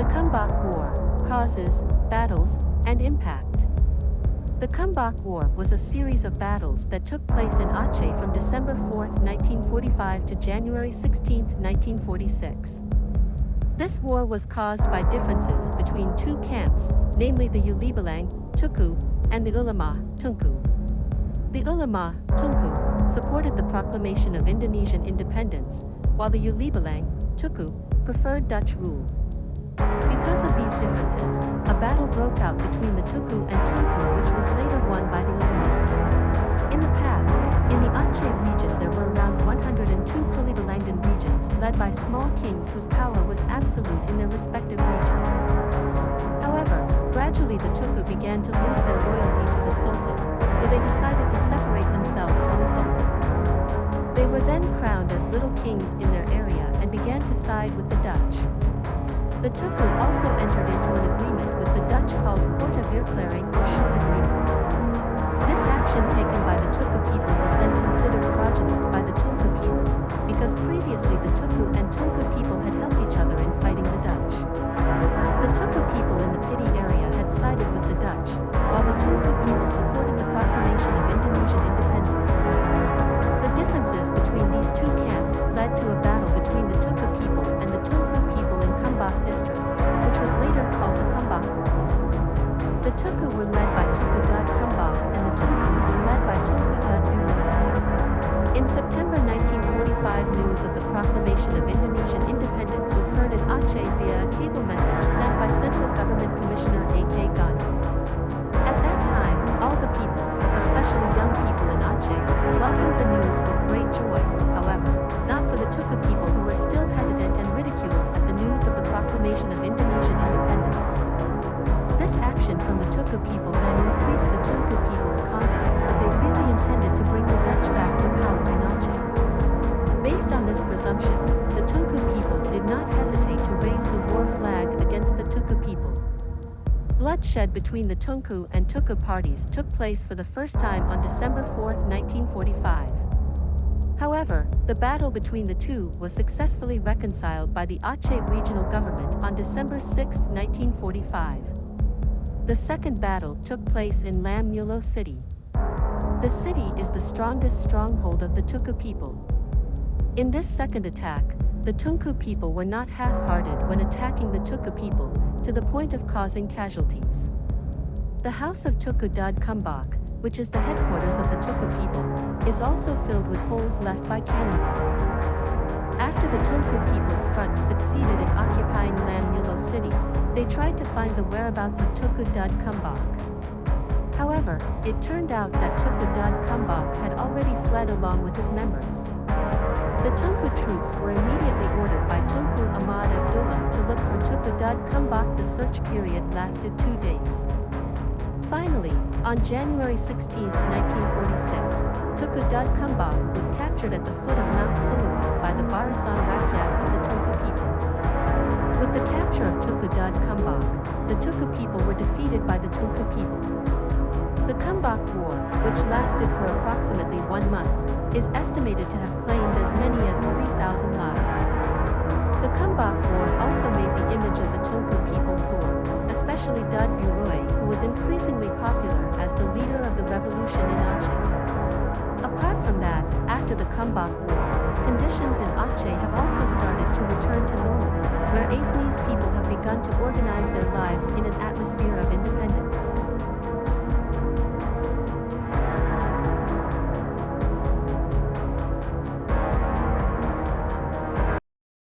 The Kumbak War: Causes, Battles, and Impact. The Kumbak War was a series of battles that took place in Aceh from December 4, 1945 to January 16, 1946. This war was caused by differences between two camps, namely the Ulibalang, Tuku, and the Ulama, Tunku. The Ulama, Tunku, supported the proclamation of Indonesian independence, while the Ulibalang, Tuku, preferred Dutch rule. Because of these differences, a battle broke out between the Tuku and Tunku, which was later won by the Ulama. In the past, in the Aceh region there were around 102 Kulibalangan regions led by small kings whose power was absolute in their respective regions. However, gradually the Tuku began to lose their loyalty to the Sultan, so they decided to separate themselves from the Sultan. They were then crowned as little kings in their area and began to side with the Dutch. The Tuku also entered into an agreement with the Dutch called Korte Verklaring or Short Agreement. This action taken by the Tuku people was then considered fraudulent by the Tunku people, because previously the Tuku and Tunku people had helped each other in fighting the Dutch. The Tuku people in the Pidi area had sided with the Dutch, while the Tunku people supported the proclamation of Indonesian independence. The differences between these two camps led to a battle between the Tuku people and the Tunku people in Kumbak district, which was later called the Kumbak War. The Tuku were led by Tuku Dud Kumbak and the Tunku were led by Tunku Dud Buroy. In September 1945, news of the proclamation of Indonesian independence was heard in Aceh via a cable message sent by Central Government Commissioner A.K. Ghani. At that time, all the people, especially young people in Aceh, welcomed the news with great joy. However, not for the Tuku people who were still hesitant and ridiculed at the news of the proclamation of Indonesian independence. This action from the Tuku people then increased the Tunku people's confidence that they really intended to bring the Dutch back to power in Aceh. Based on this presumption, the Tunku people did not hesitate to raise the war flag against the Tuku people. Bloodshed between the Tunku and Tuku parties took place for the first time on December 4, 1945. However, the battle between the two was successfully reconciled by the Aceh regional government on December 6, 1945. The second battle took place in Lam Mulo City. The city is the strongest stronghold of the Tuku people. In this second attack, the Tunku people were not half-hearted when attacking the Tuku people, to the point of causing casualties. The house of Tuku Dud Kumbak, which is the headquarters of the Tuku people, is also filled with holes left by cannonballs. After the Tunku people's front succeeded in occupying Lam Mulo City, they tried to find the whereabouts of Tuku Dud Kumbak. However, it turned out that Tuku Dud Kumbak had already fled along with his members. The Tunku troops were immediately ordered by Tunku Ahmad Abdullah to look for Tuku Dud Kumbak. The search period lasted 2 days. Finally, on January 16, 1946, Tuku Dud Kumbak was captured at the foot of Mount Sulawat by the Barisan Rakyat of the Tunku people. With the capture of Tuku Dud Kumbak, the Tuku people were defeated by the Tunku people. The Kumbak War, which lasted for approximately 1 month, is estimated to have claimed as many as 3,000 lives. The Kumbak War also made the image of the Tunku people soar, especially Dud Buroy, who was increasingly popular as the leader of the revolution in Aceh. Apart from that, after the Kumbak War, conditions in Aceh have also started to return to normal, where Acehnese people have begun to organize their lives in an atmosphere of independence.